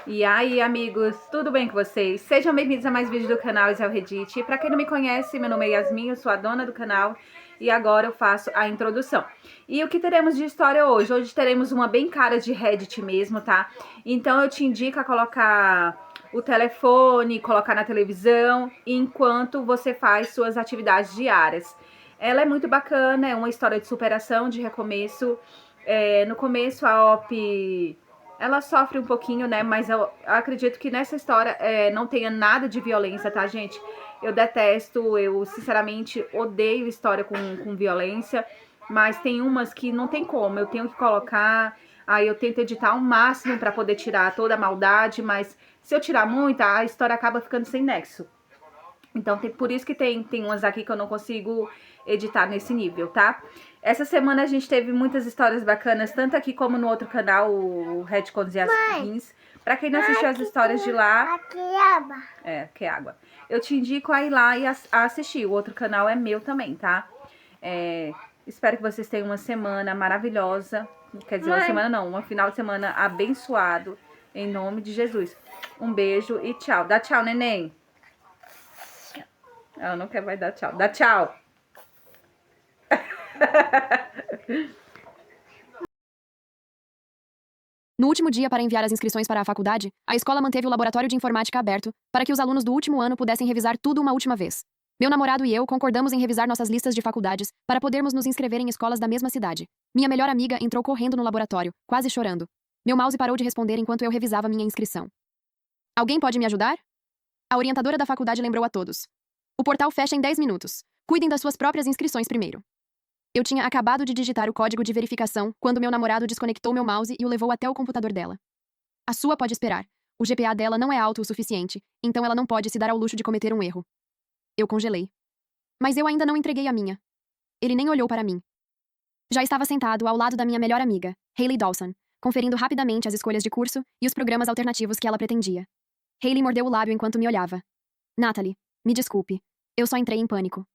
E aí, amigos, tudo bem com vocês? Sejam bem-vindos a mais vídeos do canal Isel Redite. Para quem não me conhece, meu nome é Yasmin, eu sou a dona do canal e agora eu faço a introdução. E o que teremos de história hoje? Hoje teremos uma bem cara de Reddit mesmo, tá? Então eu te indico a colocar o telefone, colocar na televisão, enquanto você faz suas atividades diárias. Ela é muito bacana, é uma história de superação, de recomeço. No começo a OP... ela sofre um pouquinho, né? Mas eu acredito que nessa história não tenha nada de violência, tá, gente? Eu detesto, eu sinceramente odeio história com violência. Mas tem umas que não tem como, eu tenho que colocar. Aí eu tento editar ao máximo para poder tirar toda a maldade. Mas se eu tirar muita, a história acaba ficando sem nexo. Então, por isso que tem umas aqui que eu não consigo editar nesse nível, tá? Essa semana a gente teve muitas histórias bacanas, tanto aqui como no outro canal, o Retcons e as Skins. Pra quem não assistiu as histórias de lá... Aqui é água. Que é água. Eu te indico a ir lá e a assistir. O outro canal é meu também, tá? Espero que vocês tenham uma semana maravilhosa. Quer dizer, uma semana não, um final de semana abençoado. Em nome de Jesus. Um beijo e tchau. Dá tchau, neném. Ela não quer mais dar tchau. Dá tchau. No último dia para enviar as inscrições para a faculdade, a escola manteve o laboratório de informática aberto para que os alunos do último ano pudessem revisar tudo uma última vez. Meu namorado e eu concordamos em revisar nossas listas de faculdades para podermos nos inscrever em escolas da mesma cidade. Minha melhor amiga entrou correndo no laboratório, quase chorando. Meu mouse parou de responder enquanto eu revisava minha inscrição. Alguém pode me ajudar? A orientadora da faculdade lembrou a todos. O portal fecha em 10 minutos. Cuidem das suas próprias inscrições primeiro. Eu tinha acabado de digitar o código de verificação quando meu namorado desconectou meu mouse e o levou até o computador dela. A sua pode esperar. O GPA dela não é alto o suficiente, então ela não pode se dar ao luxo de cometer um erro. Eu congelei. Mas eu ainda não entreguei a minha. Ele nem olhou para mim. Já estava sentado ao lado da minha melhor amiga, Hailey Dawson, conferindo rapidamente as escolhas de curso e os programas alternativos que ela pretendia. Hailey mordeu o lábio enquanto me olhava. Natalie, me desculpe. Eu só entrei em pânico.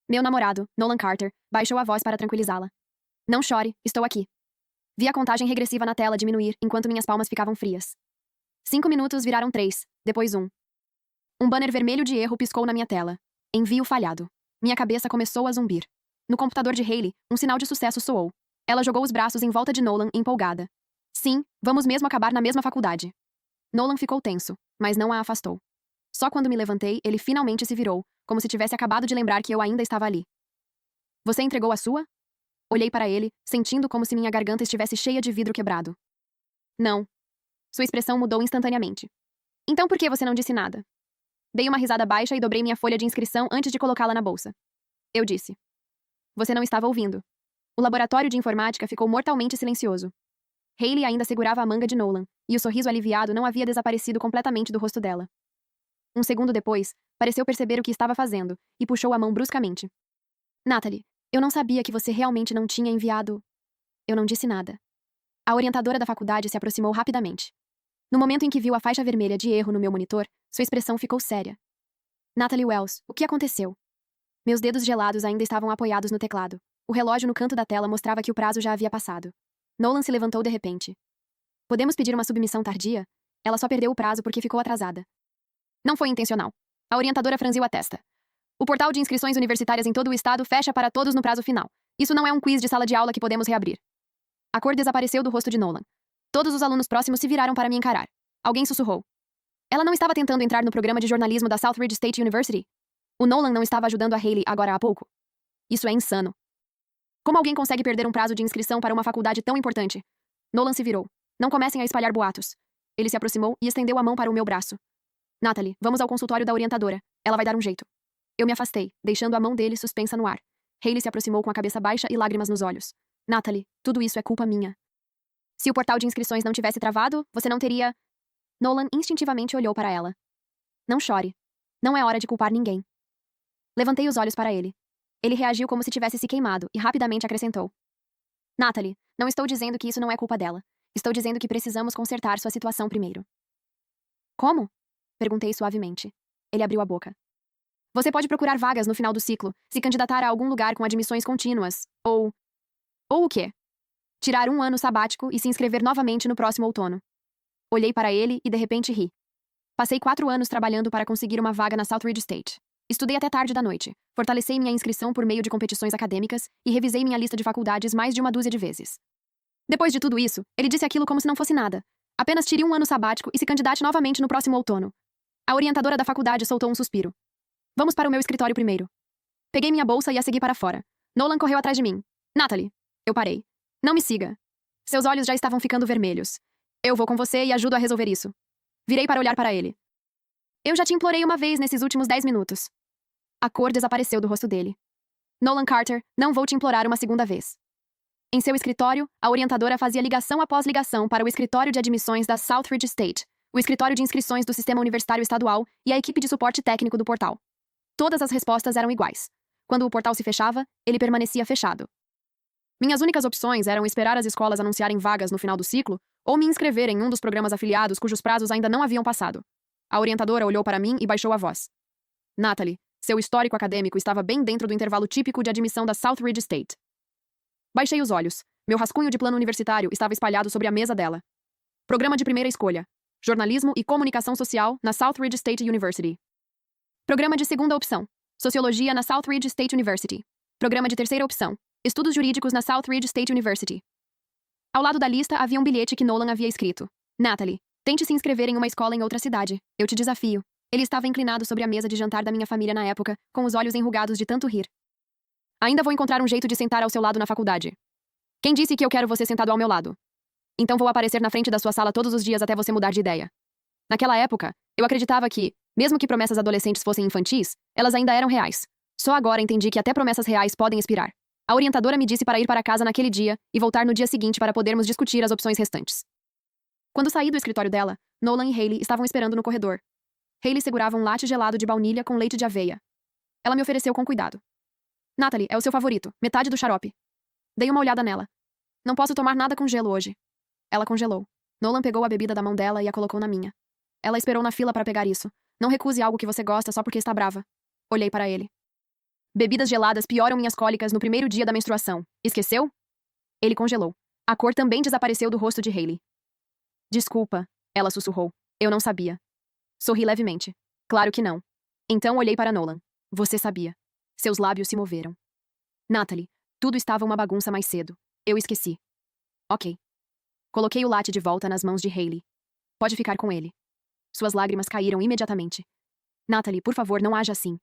Meu namorado, Nolan Carter, baixou a voz para tranquilizá-la. Não chore, estou aqui. Vi a contagem regressiva na tela diminuir enquanto minhas palmas ficavam frias. 5 minutos viraram 3, depois 1. Um banner vermelho de erro piscou na minha tela. Envio falhado. Minha cabeça começou a zumbir. No computador de Hailey, um sinal de sucesso soou. Ela jogou os braços em volta de Nolan, empolgada. Sim, vamos mesmo acabar na mesma faculdade. Nolan ficou tenso, mas não a afastou. Só quando me levantei, ele finalmente se virou, como se tivesse acabado de lembrar que eu ainda estava ali. Você entregou a sua? Olhei para ele, sentindo como se minha garganta estivesse cheia de vidro quebrado. Não. Sua expressão mudou instantaneamente. Então por que você não disse nada? Dei uma risada baixa e dobrei minha folha de inscrição antes de colocá-la na bolsa. Eu disse. Você não estava ouvindo. O laboratório de informática ficou mortalmente silencioso. Hailey ainda segurava a manga de Nolan, e o sorriso aliviado não havia desaparecido completamente do rosto dela. Um segundo depois, pareceu perceber o que estava fazendo, e puxou a mão bruscamente. Natalie, eu não sabia que você realmente não tinha enviado... Eu não disse nada. A orientadora da faculdade se aproximou rapidamente. No momento em que viu a faixa vermelha de erro no meu monitor, sua expressão ficou séria. Natalie Wells, o que aconteceu? Meus dedos gelados ainda estavam apoiados no teclado. O relógio no canto da tela mostrava que o prazo já havia passado. Nolan se levantou de repente. Podemos pedir uma submissão tardia? Ela só perdeu o prazo porque ficou atrasada. Não foi intencional. A orientadora franziu a testa. O portal de inscrições universitárias em todo o estado fecha para todos no prazo final. Isso não é um quiz de sala de aula que podemos reabrir. A cor desapareceu do rosto de Nolan. Todos os alunos próximos se viraram para me encarar. Alguém sussurrou. Ela não estava tentando entrar no programa de jornalismo da Southridge State University? O Nolan não estava ajudando a Hailey agora há pouco? Isso é insano. Como alguém consegue perder um prazo de inscrição para uma faculdade tão importante? Nolan se virou. Não comecem a espalhar boatos. Ele se aproximou e estendeu a mão para o meu braço. Natalie, vamos ao consultório da orientadora. Ela vai dar um jeito. Eu me afastei, deixando a mão dele suspensa no ar. Hailey se aproximou com a cabeça baixa e lágrimas nos olhos. Natalie, tudo isso é culpa minha. Se o portal de inscrições não tivesse travado, você não teria... Nolan instintivamente olhou para ela. Não chore. Não é hora de culpar ninguém. Levantei os olhos para ele. Ele reagiu como se tivesse se queimado e rapidamente acrescentou. Natalie, não estou dizendo que isso não é culpa dela. Estou dizendo que precisamos consertar sua situação primeiro. Como? Perguntei suavemente. Ele abriu a boca. Você pode procurar vagas no final do ciclo, se candidatar a algum lugar com admissões contínuas, ou... Ou o quê? Tirar um ano sabático e se inscrever novamente no próximo outono. Olhei para ele e de repente ri. Passei 4 anos trabalhando para conseguir uma vaga na Southridge State. Estudei até tarde da noite, fortaleci minha inscrição por meio de competições acadêmicas e revisei minha lista de faculdades mais de uma dúzia de vezes. Depois de tudo isso, ele disse aquilo como se não fosse nada. Apenas tire um ano sabático e se candidate novamente no próximo outono. A orientadora da faculdade soltou um suspiro. Vamos para o meu escritório primeiro. Peguei minha bolsa e a segui para fora. Nolan correu atrás de mim. Natalie. Eu parei. Não me siga. Seus olhos já estavam ficando vermelhos. Eu vou com você e ajudo a resolver isso. Virei para olhar para ele. Eu já te implorei uma vez nesses últimos 10 minutos. A cor desapareceu do rosto dele. Nolan Carter, não vou te implorar uma segunda vez. Em seu escritório, a orientadora fazia ligação após ligação para o escritório de admissões da Southridge State, o escritório de inscrições do Sistema Universitário Estadual e a equipe de suporte técnico do portal. Todas as respostas eram iguais. Quando o portal se fechava, ele permanecia fechado. Minhas únicas opções eram esperar as escolas anunciarem vagas no final do ciclo ou me inscrever em um dos programas afiliados cujos prazos ainda não haviam passado. A orientadora olhou para mim e baixou a voz. Natalie, seu histórico acadêmico estava bem dentro do intervalo típico de admissão da Southridge State. Baixei os olhos. Meu rascunho de plano universitário estava espalhado sobre a mesa dela. Programa de primeira escolha. Jornalismo e Comunicação Social na Southridge State University. Programa de segunda opção. Sociologia na Southridge State University. Programa de terceira opção. Estudos jurídicos na Southridge State University. Ao lado da lista havia um bilhete que Nolan havia escrito. Natalie, tente se inscrever em uma escola em outra cidade. Eu te desafio. Ele estava inclinado sobre a mesa de jantar da minha família na época, com os olhos enrugados de tanto rir. Ainda vou encontrar um jeito de sentar ao seu lado na faculdade. Quem disse que eu quero você sentado ao meu lado? Então vou aparecer na frente da sua sala todos os dias até você mudar de ideia. Naquela época, eu acreditava que, mesmo que promessas adolescentes fossem infantis, elas ainda eram reais. Só agora entendi que até promessas reais podem expirar. A orientadora me disse para ir para casa naquele dia e voltar no dia seguinte para podermos discutir as opções restantes. Quando saí do escritório dela, Nolan e Hailey estavam esperando no corredor. Hailey segurava um latte gelado de baunilha com leite de aveia. Ela me ofereceu com cuidado. Natalie, é o seu favorito, metade do xarope. Dei uma olhada nela. Não posso tomar nada com gelo hoje. Ela congelou. Nolan pegou a bebida da mão dela e a colocou na minha. Ela esperou na fila para pegar isso. Não recuse algo que você gosta só porque está brava. Olhei para ele. Bebidas geladas pioram minhas cólicas no primeiro dia da menstruação. Esqueceu? Ele congelou. A cor também desapareceu do rosto de Hailey. Desculpa, ela sussurrou. Eu não sabia. Sorri levemente. Claro que não. Então olhei para Nolan. Você sabia. Seus lábios se moveram. Natalie, tudo estava uma bagunça mais cedo. Eu esqueci. Ok. Coloquei o latte de volta nas mãos de Hailey. Pode ficar com ele. Suas lágrimas caíram imediatamente. Natalie, por favor, não haja assim.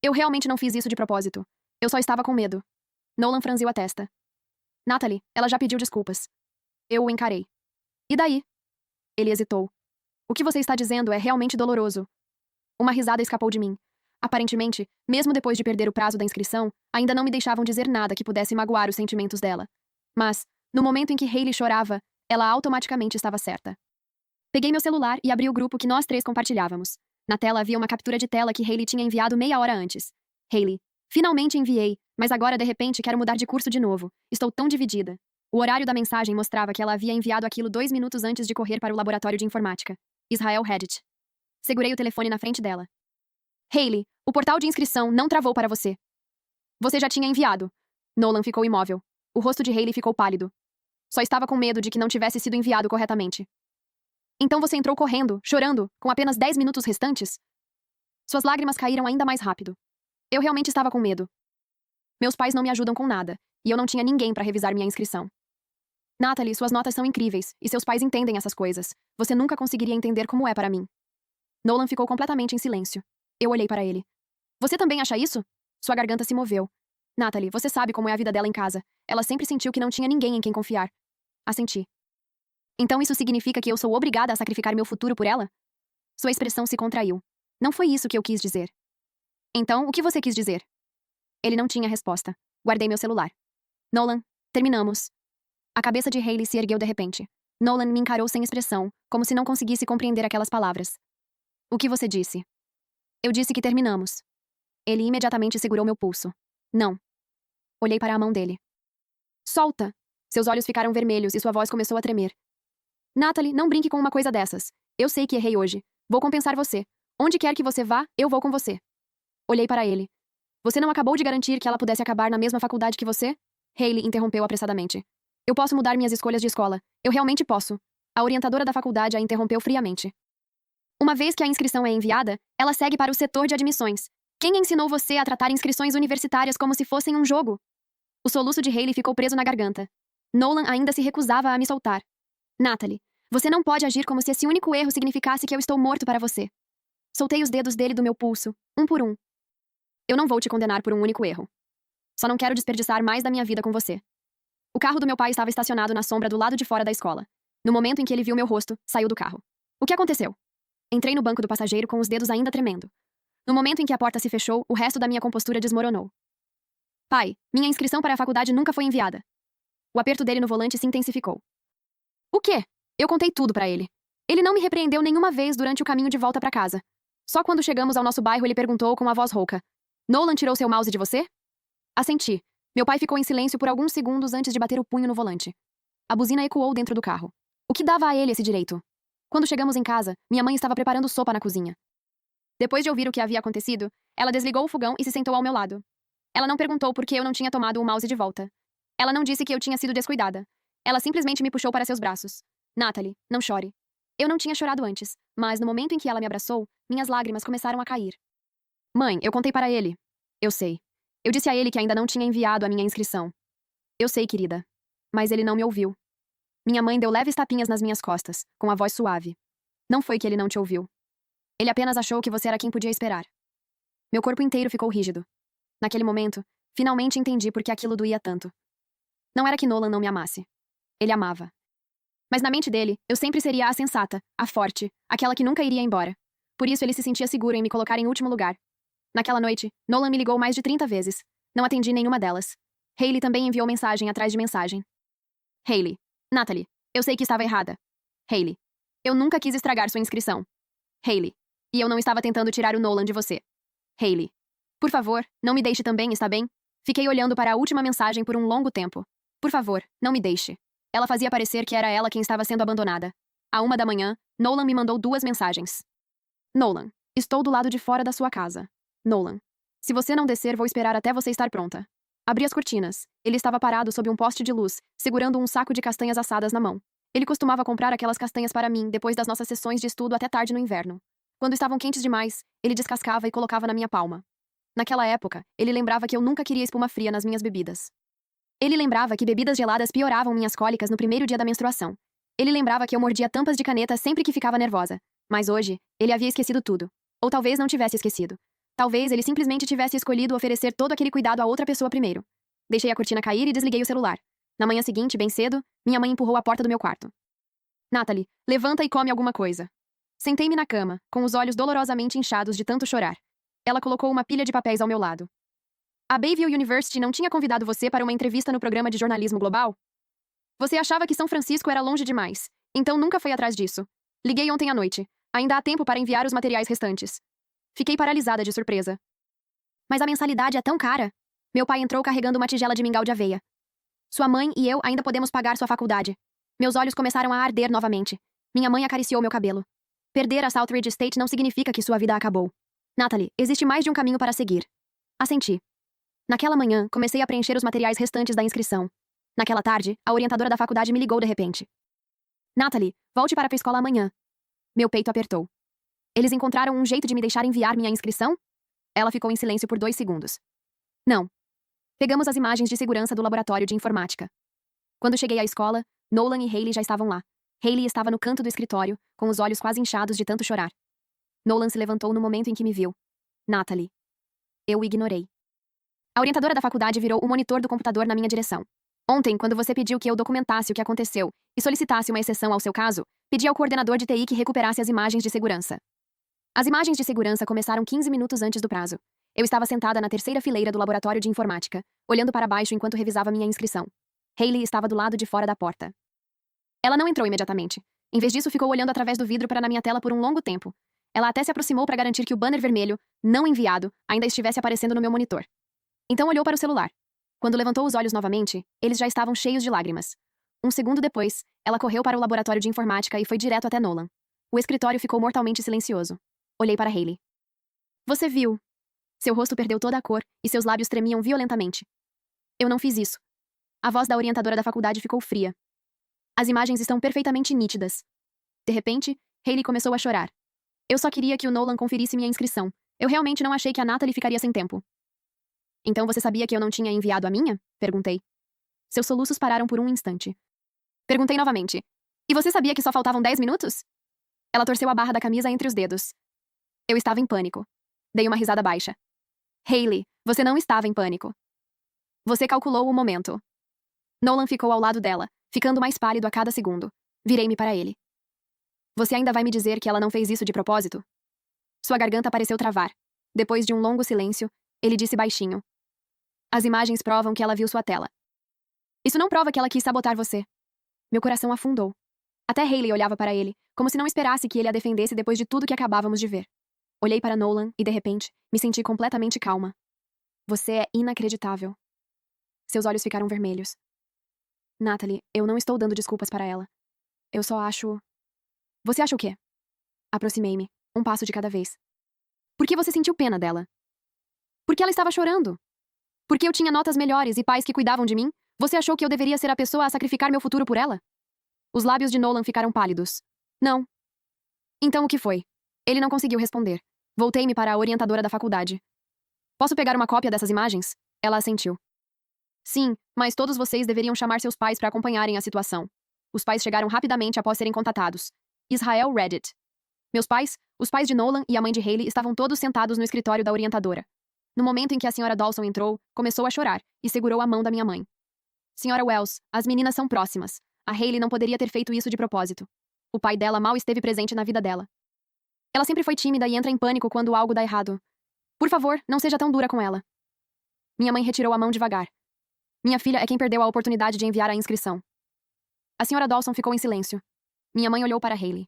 Eu realmente não fiz isso de propósito. Eu só estava com medo. Nolan franziu a testa. Natalie, ela já pediu desculpas. Eu o encarei. E daí? Ele hesitou. O que você está dizendo é realmente doloroso. Uma risada escapou de mim. Aparentemente, mesmo depois de perder o prazo da inscrição, ainda não me deixavam dizer nada que pudesse magoar os sentimentos dela. Mas, no momento em que Hailey chorava, ela automaticamente estava certa. Peguei meu celular e abri o grupo que nós 3 compartilhávamos. Na tela havia uma captura de tela que Hailey tinha enviado meia hora antes. Hailey, finalmente enviei, mas agora de repente quero mudar de curso de novo. Estou tão dividida. O horário da mensagem mostrava que ela havia enviado aquilo 2 minutos antes de correr para o laboratório de informática. Israel Reddit. Segurei o telefone na frente dela. Hailey, o portal de inscrição não travou para você. Você já tinha enviado. Nolan ficou imóvel. O rosto de Hailey ficou pálido. Só estava com medo de que não tivesse sido enviado corretamente. Então você entrou correndo, chorando, com apenas 10 minutos restantes? Suas lágrimas caíram ainda mais rápido. Eu realmente estava com medo. Meus pais não me ajudam com nada, e eu não tinha ninguém para revisar minha inscrição. Natalie, suas notas são incríveis, e seus pais entendem essas coisas. Você nunca conseguiria entender como é para mim. Nolan ficou completamente em silêncio. Eu olhei para ele. Você também acha isso? Sua garganta se moveu. Natalie, você sabe como é a vida dela em casa. Ela sempre sentiu que não tinha ninguém em quem confiar. Assenti. Então isso significa que eu sou obrigada a sacrificar meu futuro por ela? Sua expressão se contraiu. Não foi isso que eu quis dizer. Então, o que você quis dizer? Ele não tinha resposta. Guardei meu celular. Nolan, terminamos. A cabeça de Hailey se ergueu de repente. Nolan me encarou sem expressão, como se não conseguisse compreender aquelas palavras. O que você disse? Eu disse que terminamos. Ele imediatamente segurou meu pulso. Não. Olhei para a mão dele. Solta! Seus olhos ficaram vermelhos e sua voz começou a tremer. Natalie, não brinque com uma coisa dessas. Eu sei que errei hoje. Vou compensar você. Onde quer que você vá, eu vou com você. Olhei para ele. Você não acabou de garantir que ela pudesse acabar na mesma faculdade que você? Hailey interrompeu apressadamente. Eu posso mudar minhas escolhas de escola. Eu realmente posso. a orientadora da faculdade a interrompeu friamente. Uma vez que a inscrição é enviada, ela segue para o setor de admissões. Quem ensinou você a tratar inscrições universitárias como se fossem um jogo? O soluço de Hailey ficou preso na garganta. Nolan ainda se recusava a me soltar. Natalie, você não pode agir como se esse único erro significasse que eu estou morto para você. Soltei os dedos dele do meu pulso, um por um. Eu não vou te condenar por um único erro. Só não quero desperdiçar mais da minha vida com você. O carro do meu pai estava estacionado na sombra do lado de fora da escola. No momento em que ele viu meu rosto, saiu do carro. O que aconteceu? Entrei no banco do passageiro com os dedos ainda tremendo. No momento em que a porta se fechou, o resto da minha compostura desmoronou. Pai, minha inscrição para a faculdade nunca foi enviada. O aperto dele no volante se intensificou. O quê? Eu contei tudo para ele. Ele não me repreendeu nenhuma vez durante o caminho de volta para casa. Só quando chegamos ao nosso bairro ele perguntou com a voz rouca. Nolan tirou seu mouse de você? Assenti. Meu pai ficou em silêncio por alguns segundos antes de bater o punho no volante. A buzina ecoou dentro do carro. O que dava a ele esse direito? Quando chegamos em casa, minha mãe estava preparando sopa na cozinha. Depois de ouvir o que havia acontecido, ela desligou o fogão e se sentou ao meu lado. Ela não perguntou por que eu não tinha tomado o mouse de volta. Ela não disse que eu tinha sido descuidada. Ela simplesmente me puxou para seus braços. Natalie, não chore. Eu não tinha chorado antes, mas no momento em que ela me abraçou, minhas lágrimas começaram a cair. Mãe, eu contei para ele. Eu sei. Eu disse a ele que ainda não tinha enviado a minha inscrição. Eu sei, querida. Mas ele não me ouviu. Minha mãe deu leves tapinhas nas minhas costas, com a voz suave. Não foi que ele não te ouviu. Ele apenas achou que você era quem podia esperar. Meu corpo inteiro ficou rígido. Naquele momento, finalmente entendi por que aquilo doía tanto. Não era que Nolan não me amasse. Ele amava. Mas na mente dele, eu sempre seria a sensata, a forte, aquela que nunca iria embora. Por isso ele se sentia seguro em me colocar em último lugar. Naquela noite, Nolan me ligou mais de 30 vezes. Não atendi nenhuma delas. Hailey também enviou mensagem atrás de mensagem. Hailey. Natalie. Eu sei que estava errada. Hailey. Eu nunca quis estragar sua inscrição. Hailey. E eu não estava tentando tirar o Nolan de você. Hailey. Por favor, não me deixe também, está bem? Fiquei olhando para a última mensagem por um longo tempo. Por favor, não me deixe. Ela fazia parecer que era ela quem estava sendo abandonada. À 1 da manhã, Nolan me mandou 2 mensagens. Nolan. Estou do lado de fora da sua casa. Nolan. Se você não descer, vou esperar até você estar pronta. Abri as cortinas. Ele estava parado sob um poste de luz, segurando um saco de castanhas assadas na mão. Ele costumava comprar aquelas castanhas para mim depois das nossas sessões de estudo até tarde no inverno. Quando estavam quentes demais, ele descascava e colocava na minha palma. Naquela época, ele lembrava que eu nunca queria espuma fria nas minhas bebidas. Ele lembrava que bebidas geladas pioravam minhas cólicas no primeiro dia da menstruação. Ele lembrava que eu mordia tampas de caneta sempre que ficava nervosa. Mas hoje, ele havia esquecido tudo. Ou talvez não tivesse esquecido. Talvez ele simplesmente tivesse escolhido oferecer todo aquele cuidado a outra pessoa primeiro. Deixei a cortina cair e desliguei o celular. Na manhã seguinte, bem cedo, minha mãe empurrou a porta do meu quarto. Natalie, levanta e come alguma coisa. Sentei-me na cama, com os olhos dolorosamente inchados de tanto chorar. Ela colocou uma pilha de papéis ao meu lado. A Bayview University não tinha convidado você para uma entrevista no programa de jornalismo global? Você achava que São Francisco era longe demais, então nunca foi atrás disso. Liguei ontem à noite. Ainda há tempo para enviar os materiais restantes. Fiquei paralisada de surpresa. Mas a mensalidade é tão cara. Meu pai entrou carregando uma tigela de mingau de aveia. Sua mãe e eu ainda podemos pagar sua faculdade. Meus olhos começaram a arder novamente. Minha mãe acariciou meu cabelo. Perder a Southridge State não significa que sua vida acabou. Natalie, existe mais de um caminho para seguir. Assenti. Naquela manhã, comecei a preencher os materiais restantes da inscrição. Naquela tarde, a orientadora da faculdade me ligou de repente. Natalie, volte para a escola amanhã. Meu peito apertou. Eles encontraram um jeito de me deixar enviar minha inscrição? Ela ficou em silêncio por 2 segundos. Não. Pegamos as imagens de segurança do laboratório de informática. Quando cheguei à escola, Nolan e Hailey já estavam lá. Hailey estava no canto do escritório, com os olhos quase inchados de tanto chorar. Nolan se levantou no momento em que me viu. Natalie. Eu o ignorei. A orientadora da faculdade virou o monitor do computador na minha direção. Ontem, quando você pediu que eu documentasse o que aconteceu e solicitasse uma exceção ao seu caso, pedi ao coordenador de TI que recuperasse as imagens de segurança. As imagens de segurança começaram 15 minutos antes do prazo. Eu estava sentada na terceira fileira do laboratório de informática, olhando para baixo enquanto revisava minha inscrição. Hailey estava do lado de fora da porta. Ela não entrou imediatamente. Em vez disso, ficou olhando através do vidro para na minha tela por um longo tempo. Ela até se aproximou para garantir que o banner vermelho, não enviado, ainda estivesse aparecendo no meu monitor. Então olhou para o celular. Quando levantou os olhos novamente, eles já estavam cheios de lágrimas. Um segundo depois, ela correu para o laboratório de informática e foi direto até Nolan. O escritório ficou mortalmente silencioso. Olhei para Hailey. Você viu? Seu rosto perdeu toda a cor e seus lábios tremiam violentamente. Eu não fiz isso. A voz da orientadora da faculdade ficou fria. As imagens estão perfeitamente nítidas. De repente, Hailey começou a chorar. Eu só queria que o Nolan conferisse minha inscrição. Eu realmente não achei que a Natalie ficaria sem tempo. Então você sabia que eu não tinha enviado a minha? Perguntei. Seus soluços pararam por um instante. Perguntei novamente. E você sabia que só faltavam 10 minutos? Ela torceu a barra da camisa entre os dedos. Eu estava em pânico. Dei uma risada baixa. Hailey, você não estava em pânico. Você calculou o momento. Nolan ficou ao lado dela, ficando mais pálido a cada segundo. Virei-me para ele. Você ainda vai me dizer que ela não fez isso de propósito? Sua garganta pareceu travar. Depois de um longo silêncio, ele disse baixinho. As imagens provam que ela viu sua tela. Isso não prova que ela quis sabotar você. Meu coração afundou. Até Hailey olhava para ele, como se não esperasse que ele a defendesse depois de tudo que acabávamos de ver. Olhei para Nolan e, de repente, me senti completamente calma. Você é inacreditável. Seus olhos ficaram vermelhos. Natalie, eu não estou dando desculpas para ela. Eu só acho... Você acha o quê? Aproximei-me, um passo de cada vez. Por que você sentiu pena dela? Porque ela estava chorando. Porque eu tinha notas melhores e pais que cuidavam de mim? Você achou que eu deveria ser a pessoa a sacrificar meu futuro por ela? Os lábios de Nolan ficaram pálidos. Não. Então o que foi? Ele não conseguiu responder. Voltei-me para a orientadora da faculdade. Posso pegar uma cópia dessas imagens? Ela assentiu. Sim, mas todos vocês deveriam chamar seus pais para acompanharem a situação. Os pais chegaram rapidamente após serem contatados. Israel Reddit. Meus pais, os pais de Nolan e a mãe de Hailey estavam todos sentados no escritório da orientadora. No momento em que a senhora Dawson entrou, começou a chorar e segurou a mão da minha mãe. Senhora Wells, as meninas são próximas. A Hailey não poderia ter feito isso de propósito. O pai dela mal esteve presente na vida dela. Ela sempre foi tímida e entra em pânico quando algo dá errado. Por favor, não seja tão dura com ela. Minha mãe retirou a mão devagar. Minha filha é quem perdeu a oportunidade de enviar a inscrição. A senhora Dawson ficou em silêncio. Minha mãe olhou para Hailey.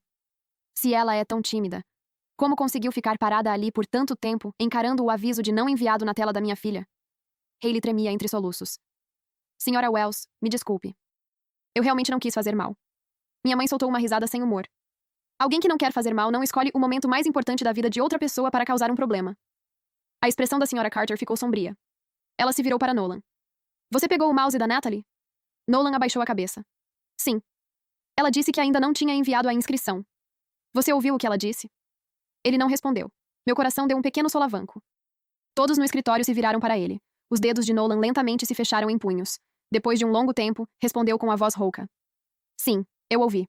Se ela é tão tímida, como conseguiu ficar parada ali por tanto tempo, encarando o aviso de não enviado na tela da minha filha? Hailey tremia entre soluços. Senhora Wells, me desculpe. Eu realmente não quis fazer mal. Minha mãe soltou uma risada sem humor. Alguém que não quer fazer mal não escolhe o momento mais importante da vida de outra pessoa para causar um problema. A expressão da senhora Carter ficou sombria. Ela se virou para Nolan. Você pegou o mouse da Natalie? Nolan abaixou a cabeça. Sim. Ela disse que ainda não tinha enviado a inscrição. Você ouviu o que ela disse? Ele não respondeu. Meu coração deu um pequeno solavanco. Todos no escritório se viraram para ele. Os dedos de Nolan lentamente se fecharam em punhos. Depois de um longo tempo, respondeu com a voz rouca. Sim, eu ouvi.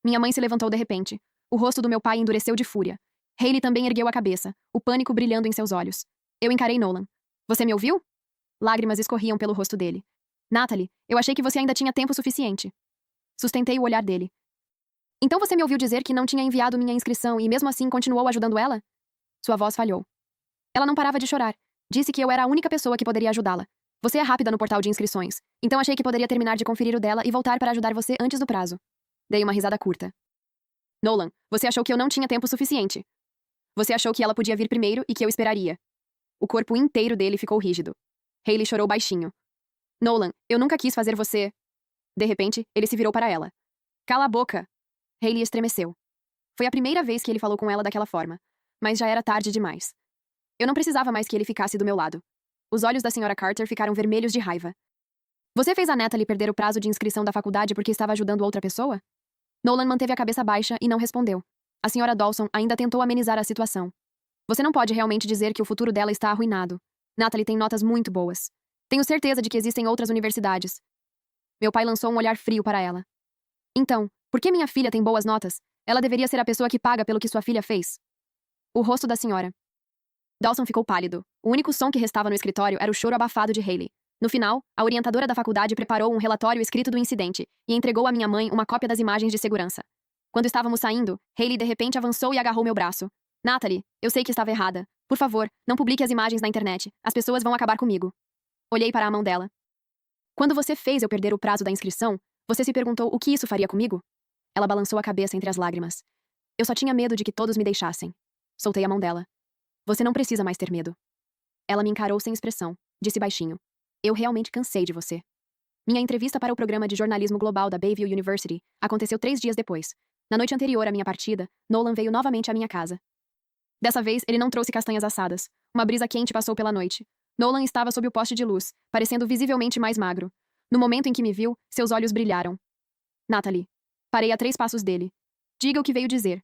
Minha mãe se levantou de repente. O rosto do meu pai endureceu de fúria. Hailey também ergueu a cabeça, o pânico brilhando em seus olhos. Eu encarei Nolan. Você me ouviu? Lágrimas escorriam pelo rosto dele. Natalie, eu achei que você ainda tinha tempo suficiente. Sustentei o olhar dele. Então você me ouviu dizer que não tinha enviado minha inscrição e mesmo assim continuou ajudando ela? Sua voz falhou. Ela não parava de chorar. Disse que eu era a única pessoa que poderia ajudá-la. Você é rápida no portal de inscrições, então achei que poderia terminar de conferir o dela e voltar para ajudar você antes do prazo. Dei uma risada curta. Nolan, você achou que eu não tinha tempo suficiente. Você achou que ela podia vir primeiro e que eu esperaria. O corpo inteiro dele ficou rígido. Hailey chorou baixinho. Nolan, eu nunca quis fazer você... De repente, ele se virou para ela. Cala a boca! Hailey estremeceu. Foi a primeira vez que ele falou com ela daquela forma, mas já era tarde demais. Eu não precisava mais que ele ficasse do meu lado. Os olhos da senhora Carter ficaram vermelhos de raiva. Você fez a Natalie perder o prazo de inscrição da faculdade porque estava ajudando outra pessoa? Nolan manteve a cabeça baixa e não respondeu. A senhora Dawson ainda tentou amenizar a situação. Você não pode realmente dizer que o futuro dela está arruinado. Natalie tem notas muito boas. Tenho certeza de que existem outras universidades. Meu pai lançou um olhar frio para ela. Então, por que minha filha tem boas notas? Ela deveria ser a pessoa que paga pelo que sua filha fez. O rosto da senhora Dawson ficou pálido. O único som que restava no escritório era o choro abafado de Hailey. No final, a orientadora da faculdade preparou um relatório escrito do incidente e entregou à minha mãe uma cópia das imagens de segurança. Quando estávamos saindo, Hailey de repente avançou e agarrou meu braço. Natalie, eu sei que estava errada. Por favor, não publique as imagens na internet. As pessoas vão acabar comigo. Olhei para a mão dela. Quando você fez eu perder o prazo da inscrição, você se perguntou o que isso faria comigo? Ela balançou a cabeça entre as lágrimas. Eu só tinha medo de que todos me deixassem. Soltei a mão dela. Você não precisa mais ter medo. Ela me encarou sem expressão. Disse baixinho. Eu realmente cansei de você. Minha entrevista para o programa de jornalismo global da Bayview University aconteceu 3 dias depois. Na noite anterior à minha partida, Nolan veio novamente à minha casa. Dessa vez, ele não trouxe castanhas assadas. Uma brisa quente passou pela noite. Nolan estava sob o poste de luz, parecendo visivelmente mais magro. No momento em que me viu, seus olhos brilharam. Natalie. Parei a 3 passos dele. Diga o que veio dizer.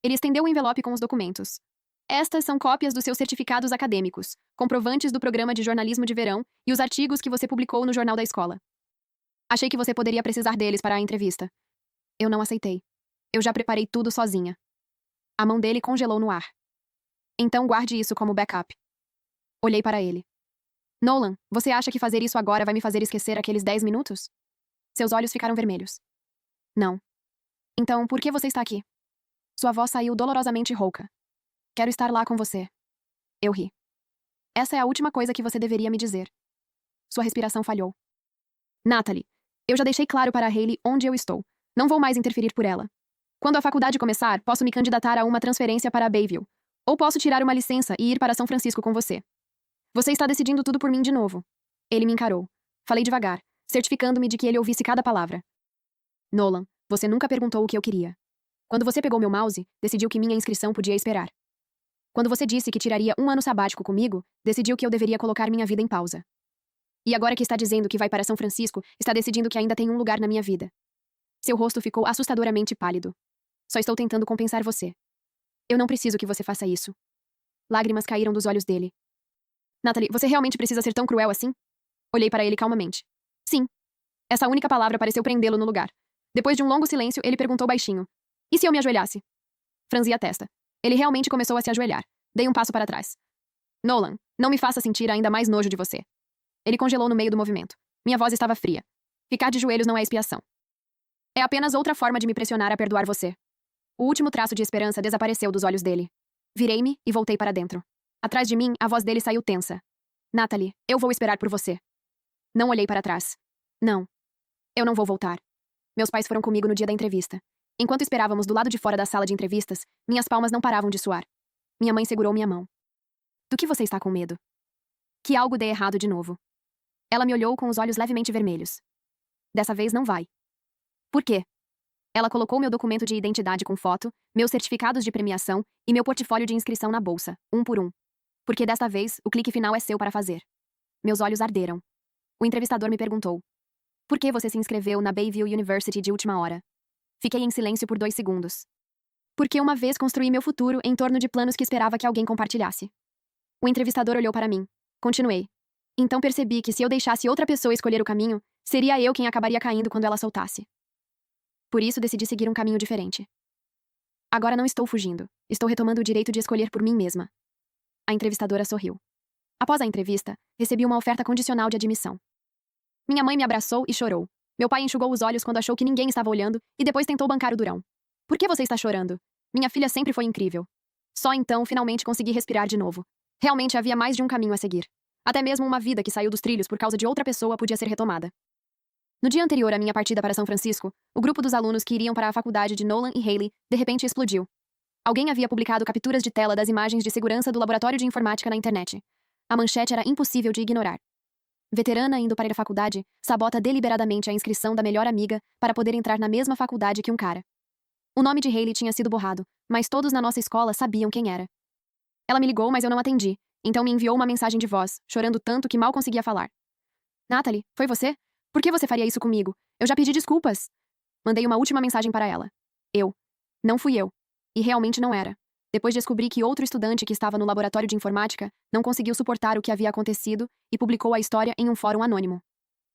Ele estendeu o envelope com os documentos. Estas são cópias dos seus certificados acadêmicos, comprovantes do programa de jornalismo de verão e os artigos que você publicou no jornal da escola. Achei que você poderia precisar deles para a entrevista. Eu não aceitei. Eu já preparei tudo sozinha. A mão dele congelou no ar. Então guarde isso como backup. Olhei para ele. Nolan, você acha que fazer isso agora vai me fazer esquecer aqueles 10 minutos? Seus olhos ficaram vermelhos. Não. Então, por que você está aqui? Sua voz saiu dolorosamente rouca. Quero estar lá com você. Eu ri. Essa é a última coisa que você deveria me dizer. Sua respiração falhou. Natalie, eu já deixei claro para a Hayley onde eu estou. Não vou mais interferir por ela. Quando a faculdade começar, posso me candidatar a uma transferência para Bayview. Ou posso tirar uma licença e ir para São Francisco com você. Você está decidindo tudo por mim de novo. Ele me encarou. Falei devagar, certificando-me de que ele ouvisse cada palavra. Nolan, você nunca perguntou o que eu queria. Quando você pegou meu mouse, decidiu que minha inscrição podia esperar. Quando você disse que tiraria um ano sabático comigo, decidiu que eu deveria colocar minha vida em pausa. E agora que está dizendo que vai para São Francisco, está decidindo que ainda tem um lugar na minha vida. Seu rosto ficou assustadoramente pálido. Só estou tentando compensar você. Eu não preciso que você faça isso. Lágrimas caíram dos olhos dele. Natalie, você realmente precisa ser tão cruel assim? Olhei para ele calmamente. Sim. Essa única palavra pareceu prendê-lo no lugar. Depois de um longo silêncio, ele perguntou baixinho. E se eu me ajoelhasse? Franzi a testa. Ele realmente começou a se ajoelhar. Dei um passo para trás. Nolan, não me faça sentir ainda mais nojo de você. Ele congelou no meio do movimento. Minha voz estava fria. Ficar de joelhos não é expiação. É apenas outra forma de me pressionar a perdoar você. O último traço de esperança desapareceu dos olhos dele. Virei-me e voltei para dentro. Atrás de mim, a voz dele saiu tensa. Natalie, eu vou esperar por você. Não olhei para trás. Não. Eu não vou voltar. Meus pais foram comigo no dia da entrevista. Enquanto esperávamos do lado de fora da sala de entrevistas, minhas palmas não paravam de suar. Minha mãe segurou minha mão. Do que você está com medo? Que algo dê errado de novo. Ela me olhou com os olhos levemente vermelhos. Dessa vez não vai. Por quê? Ela colocou meu documento de identidade com foto, meus certificados de premiação e meu portfólio de inscrição na bolsa, um por um. Porque desta vez, o clique final é seu para fazer. Meus olhos arderam. O entrevistador me perguntou. Por que você se inscreveu na Bayview University de última hora? Fiquei em silêncio por 2 segundos. Porque uma vez construí meu futuro em torno de planos que esperava que alguém compartilhasse. O entrevistador olhou para mim. Continuei. Então percebi que se eu deixasse outra pessoa escolher o caminho, seria eu quem acabaria caindo quando ela soltasse. Por isso decidi seguir um caminho diferente. Agora não estou fugindo. Estou retomando o direito de escolher por mim mesma. A entrevistadora sorriu. Após a entrevista, recebi uma oferta condicional de admissão. Minha mãe me abraçou e chorou. Meu pai enxugou os olhos quando achou que ninguém estava olhando e depois tentou bancar o durão. Por que você está chorando? Minha filha sempre foi incrível. Só então finalmente consegui respirar de novo. Realmente havia mais de um caminho a seguir. Até mesmo uma vida que saiu dos trilhos por causa de outra pessoa podia ser retomada. No dia anterior à minha partida para São Francisco, o grupo dos alunos que iriam para a faculdade de Nolan e Hayley de repente explodiu. Alguém havia publicado capturas de tela das imagens de segurança do laboratório de informática na internet. A manchete era impossível de ignorar. Veterana indo para a faculdade, sabota deliberadamente a inscrição da melhor amiga para poder entrar na mesma faculdade que um cara. O nome de Hayley tinha sido borrado, mas todos na nossa escola sabiam quem era. Ela me ligou, mas eu não atendi, então me enviou uma mensagem de voz, chorando tanto que mal conseguia falar. Natalie, foi você? Por que você faria isso comigo? Eu já pedi desculpas. Mandei uma última mensagem para ela. Não fui eu. E realmente não era. Depois descobri que outro estudante que estava no laboratório de informática não conseguiu suportar o que havia acontecido e publicou a história em um fórum anônimo.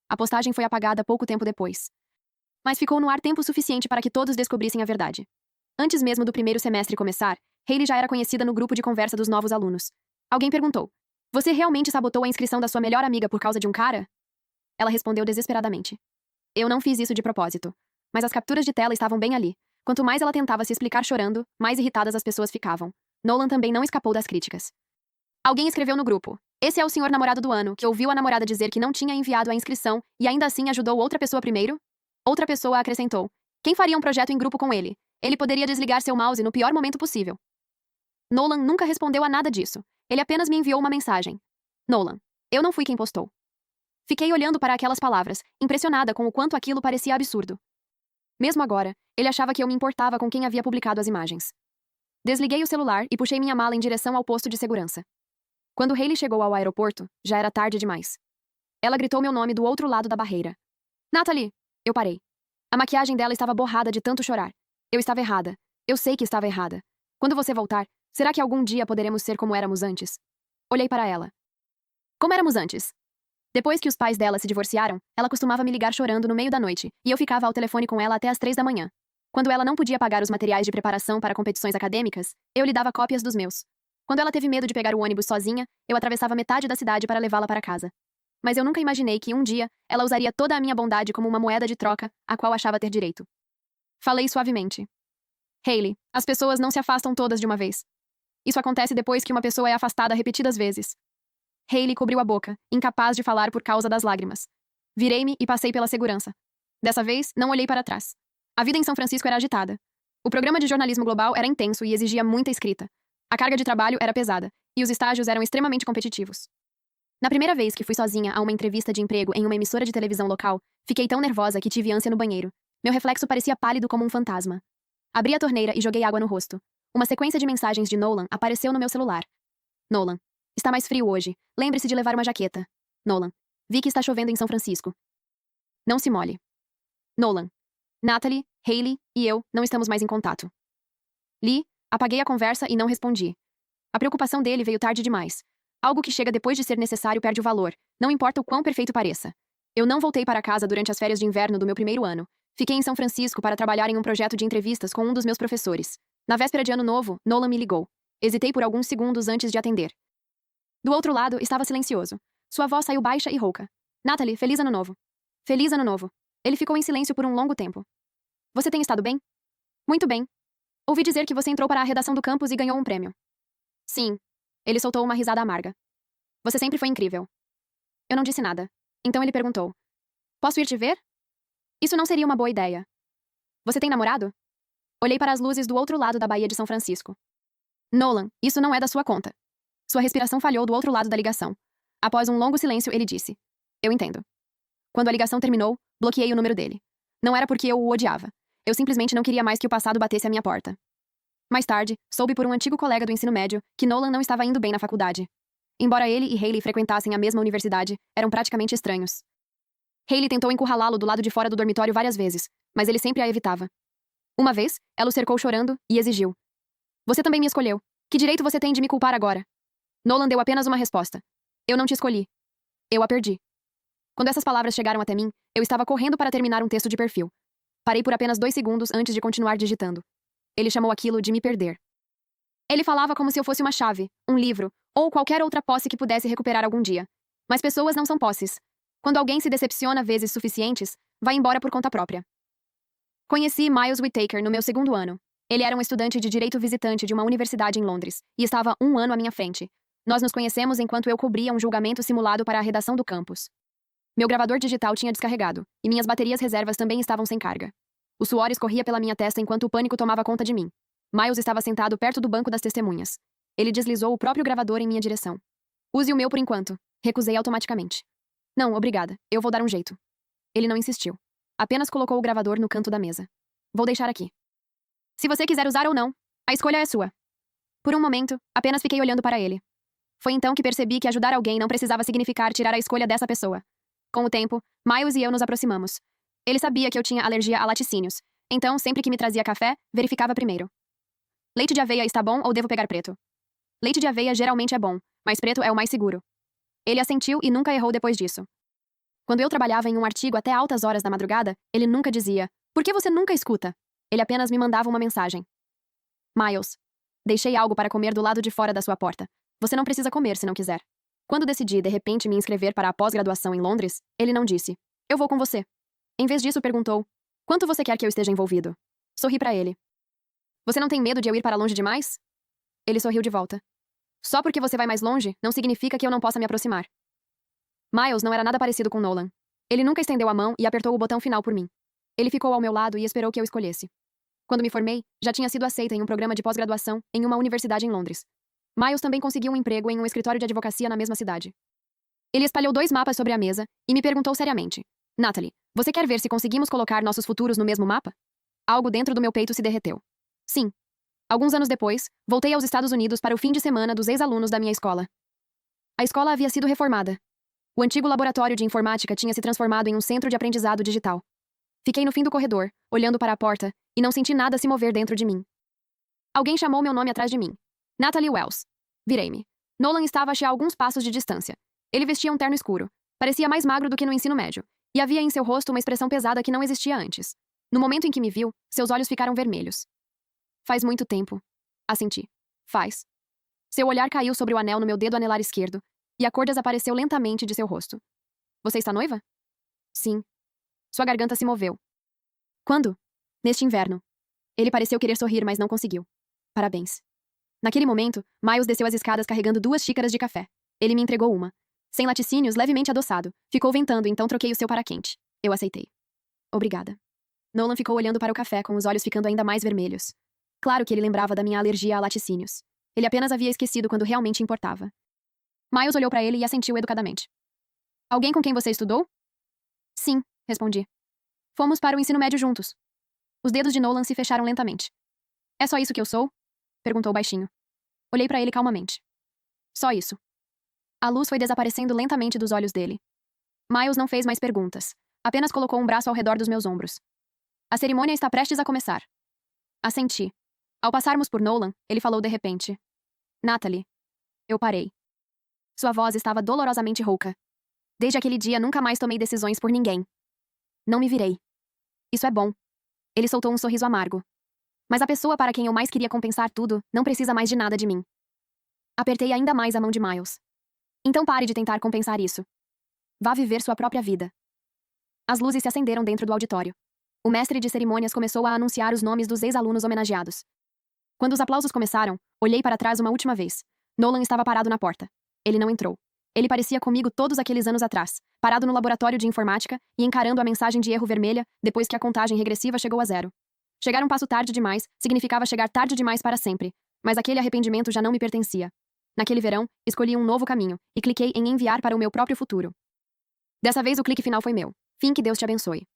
A postagem foi apagada pouco tempo depois. Mas ficou no ar tempo suficiente para que todos descobrissem a verdade. Antes mesmo do primeiro semestre começar, Hayley já era conhecida no grupo de conversa dos novos alunos. Alguém perguntou: Você realmente sabotou a inscrição da sua melhor amiga por causa de um cara? Ela respondeu desesperadamente. Eu não fiz isso de propósito. Mas as capturas de tela estavam bem ali. Quanto mais ela tentava se explicar chorando, mais irritadas as pessoas ficavam. Nolan também não escapou das críticas. Alguém escreveu no grupo: Esse é o senhor namorado do ano, que ouviu a namorada dizer que não tinha enviado a inscrição e ainda assim ajudou outra pessoa primeiro? Outra pessoa acrescentou: Quem faria um projeto em grupo com ele? Ele poderia desligar seu mouse no pior momento possível. Nolan nunca respondeu a nada disso. Ele apenas me enviou uma mensagem. Nolan, eu não fui quem postou. Fiquei olhando para aquelas palavras, impressionada com o quanto aquilo parecia absurdo. Mesmo agora, ele achava que eu me importava com quem havia publicado as imagens. Desliguei o celular e puxei minha mala em direção ao posto de segurança. Quando Hayley chegou ao aeroporto, já era tarde demais. Ela gritou meu nome do outro lado da barreira. Natalie! Eu parei. A maquiagem dela estava borrada de tanto chorar. Eu estava errada. Eu sei que estava errada. Quando você voltar, será que algum dia poderemos ser como éramos antes? Olhei para ela. Como éramos antes? Depois que os pais dela se divorciaram, ela costumava me ligar chorando no meio da noite, e eu ficava ao telefone com ela até as 3 da manhã. Quando ela não podia pagar os materiais de preparação para competições acadêmicas, eu lhe dava cópias dos meus. Quando ela teve medo de pegar o ônibus sozinha, eu atravessava metade da cidade para levá-la para casa. Mas eu nunca imaginei que um dia ela usaria toda a minha bondade como uma moeda de troca, a qual achava ter direito. Falei suavemente. Hayley, as pessoas não se afastam todas de uma vez. Isso acontece depois que uma pessoa é afastada repetidas vezes. Hayley cobriu a boca, incapaz de falar por causa das lágrimas. Virei-me e passei pela segurança. Dessa vez, não olhei para trás. A vida em São Francisco era agitada. O programa de jornalismo global era intenso e exigia muita escrita. A carga de trabalho era pesada, e os estágios eram extremamente competitivos. Na primeira vez que fui sozinha a uma entrevista de emprego em uma emissora de televisão local, fiquei tão nervosa que tive ânsia no banheiro. Meu reflexo parecia pálido como um fantasma. Abri a torneira e joguei água no rosto. Uma sequência de mensagens de Nolan apareceu no meu celular. Nolan. Está mais frio hoje. Lembre-se de levar uma jaqueta. Nolan. Vi que está chovendo em São Francisco. Não se molhe. Nolan. Natalie, Hayley e eu não estamos mais em contato. Lee, apaguei a conversa e não respondi. A preocupação dele veio tarde demais. Algo que chega depois de ser necessário perde o valor, não importa o quão perfeito pareça. Eu não voltei para casa durante as férias de inverno do meu primeiro ano. Fiquei em São Francisco para trabalhar em um projeto de entrevistas com um dos meus professores. Na véspera de Ano Novo, Nolan me ligou. Hesitei por alguns segundos antes de atender. Do outro lado, estava silencioso. Sua voz saiu baixa e rouca. Natalie, feliz Ano Novo. Feliz Ano Novo. Ele ficou em silêncio por um longo tempo. Você tem estado bem? Muito bem. Ouvi dizer que você entrou para a redação do campus e ganhou um prêmio. Sim. Ele soltou uma risada amarga. Você sempre foi incrível. Eu não disse nada. Então ele perguntou. Posso ir te ver? Isso não seria uma boa ideia. Você tem namorado? Olhei para as luzes do outro lado da Baía de São Francisco. Nolan, isso não é da sua conta. Sua respiração falhou do outro lado da ligação. Após um longo silêncio, ele disse. Eu entendo. Quando a ligação terminou, bloqueei o número dele. Não era porque eu o odiava. Eu simplesmente não queria mais que o passado batesse à minha porta. Mais tarde, soube por um antigo colega do ensino médio que Nolan não estava indo bem na faculdade. Embora ele e Hayley frequentassem a mesma universidade, eram praticamente estranhos. Hayley tentou encurralá-lo do lado de fora do dormitório várias vezes, mas ele sempre a evitava. Uma vez, ela o cercou chorando e exigiu. Você também me escolheu. Que direito você tem de me culpar agora? Nolan deu apenas uma resposta. Eu não te escolhi. Eu a perdi. Quando essas palavras chegaram até mim, eu estava correndo para terminar um texto de perfil. Parei por apenas 2 segundos antes de continuar digitando. Ele chamou aquilo de me perder. Ele falava como se eu fosse uma chave, um livro, ou qualquer outra posse que pudesse recuperar algum dia. Mas pessoas não são posses. Quando alguém se decepciona vezes suficientes, vai embora por conta própria. Conheci Miles Whittaker no meu 2º ano. Ele era um estudante de direito visitante de uma universidade em Londres, e estava 1 ano à minha frente. Nós nos conhecemos enquanto eu cobria um julgamento simulado para a redação do campus. Meu gravador digital tinha descarregado, e minhas baterias reservas também estavam sem carga. O suor escorria pela minha testa enquanto o pânico tomava conta de mim. Miles estava sentado perto do banco das testemunhas. Ele deslizou o próprio gravador em minha direção. Use o meu por enquanto. Recusei automaticamente. Não, obrigada. Eu vou dar um jeito. Ele não insistiu. Apenas colocou o gravador no canto da mesa. Vou deixar aqui. Se você quiser usar ou não, a escolha é sua. Por um momento, apenas fiquei olhando para ele. Foi então que percebi que ajudar alguém não precisava significar tirar a escolha dessa pessoa. Com o tempo, Miles e eu nos aproximamos. Ele sabia que eu tinha alergia a laticínios, então, sempre que me trazia café, verificava primeiro. Leite de aveia está bom ou devo pegar preto? Leite de aveia geralmente é bom, mas preto é o mais seguro. Ele assentiu e nunca errou depois disso. Quando eu trabalhava em um artigo até altas horas da madrugada, ele nunca dizia, por que você nunca escuta? Ele apenas me mandava uma mensagem. Miles, deixei algo para comer do lado de fora da sua porta. Você não precisa comer se não quiser. Quando decidi, de repente, me inscrever para a pós-graduação em Londres, ele não disse, eu vou com você. Em vez disso, perguntou, quanto você quer que eu esteja envolvido? Sorri para ele. Você não tem medo de eu ir para longe demais? Ele sorriu de volta. Só porque você vai mais longe, não significa que eu não possa me aproximar. Miles não era nada parecido com Nolan. Ele nunca estendeu a mão e apertou o botão final por mim. Ele ficou ao meu lado e esperou que eu escolhesse. Quando me formei, já tinha sido aceita em um programa de pós-graduação em uma universidade em Londres. Miles também conseguiu um emprego em um escritório de advocacia na mesma cidade. Ele espalhou 2 mapas sobre a mesa e me perguntou seriamente. Natalie, você quer ver se conseguimos colocar nossos futuros no mesmo mapa? Algo dentro do meu peito se derreteu. Sim. Alguns anos depois, voltei aos Estados Unidos para o fim de semana dos ex-alunos da minha escola. A escola havia sido reformada. O antigo laboratório de informática tinha se transformado em um centro de aprendizado digital. Fiquei no fim do corredor, olhando para a porta, e não senti nada se mover dentro de mim. Alguém chamou meu nome atrás de mim. Natalie Wells. Virei-me. Nolan estava a alguns passos de distância. Ele vestia um terno escuro. Parecia mais magro do que no ensino médio. E havia em seu rosto uma expressão pesada que não existia antes. No momento em que me viu, seus olhos ficaram vermelhos. Faz muito tempo. Assenti. Faz. Seu olhar caiu sobre o anel no meu dedo anelar esquerdo, e a cor desapareceu lentamente de seu rosto. Você está noiva? Sim. Sua garganta se moveu. Quando? Neste inverno. Ele pareceu querer sorrir, mas não conseguiu. Parabéns. Naquele momento, Miles desceu as escadas carregando 2 xícaras de café. Ele me entregou uma. Sem laticínios, levemente adoçado. Ficou ventando, então troquei o seu para quente. Eu aceitei. Obrigada. Nolan ficou olhando para o café, com os olhos ficando ainda mais vermelhos. Claro que ele lembrava da minha alergia a laticínios. Ele apenas havia esquecido quando realmente importava. Miles olhou para ele e assentiu educadamente. Alguém com quem você estudou? Sim, respondi. Fomos para o ensino médio juntos. Os dedos de Nolan se fecharam lentamente. É só isso que eu sou? Perguntou baixinho. Olhei para ele calmamente. Só isso. A luz foi desaparecendo lentamente dos olhos dele. Miles não fez mais perguntas. Apenas colocou um braço ao redor dos meus ombros. A cerimônia está prestes a começar. Assenti. Ao passarmos por Nolan, ele falou de repente. Natalie. Eu parei. Sua voz estava dolorosamente rouca. Desde aquele dia nunca mais tomei decisões por ninguém. Não me virei. Isso é bom. Ele soltou um sorriso amargo. Mas a pessoa para quem eu mais queria compensar tudo não precisa mais de nada de mim. Apertei ainda mais a mão de Miles. Então pare de tentar compensar isso. Vá viver sua própria vida. As luzes se acenderam dentro do auditório. O mestre de cerimônias começou a anunciar os nomes dos ex-alunos homenageados. Quando os aplausos começaram, olhei para trás uma última vez. Nolan estava parado na porta. Ele não entrou. Ele parecia comigo todos aqueles anos atrás, parado no laboratório de informática e encarando a mensagem de erro vermelha depois que a contagem regressiva chegou a 0. Chegar um passo tarde demais significava chegar tarde demais para sempre, mas aquele arrependimento já não me pertencia. Naquele verão, escolhi um novo caminho e cliquei em enviar para o meu próprio futuro. Dessa vez o clique final foi meu. Fim, que Deus te abençoe.